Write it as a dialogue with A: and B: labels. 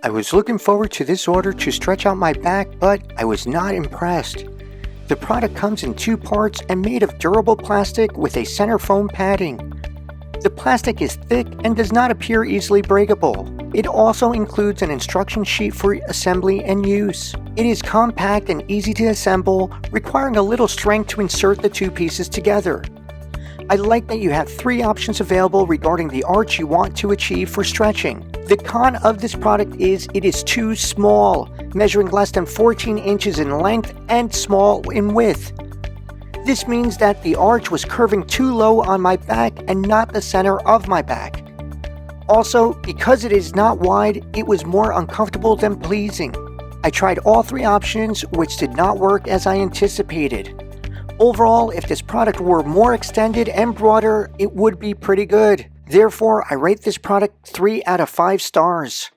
A: I was looking forward to this order to stretch out my back, but I was not impressed. The product comes in 2 parts and made of durable plastic with a center foam padding. The plastic is thick and does not appear easily breakable. It also includes an instruction sheet for assembly and use. It is compact and easy to assemble, requiring a little strength to insert the 2 pieces together. I like that you have 3 options available regarding the arch you want to achieve for stretching. The con of this product is it is too small, measuring less than 14 inches in length and small in width. This means that the arch was curving too low on my back and not the center of my back. Also, because it is not wide, it was more uncomfortable than pleasing. I tried all 3 options, which did not work as I anticipated. Overall, if this product were more extended and broader, it would be pretty good. Therefore, I rate this product 3 out of 5 stars.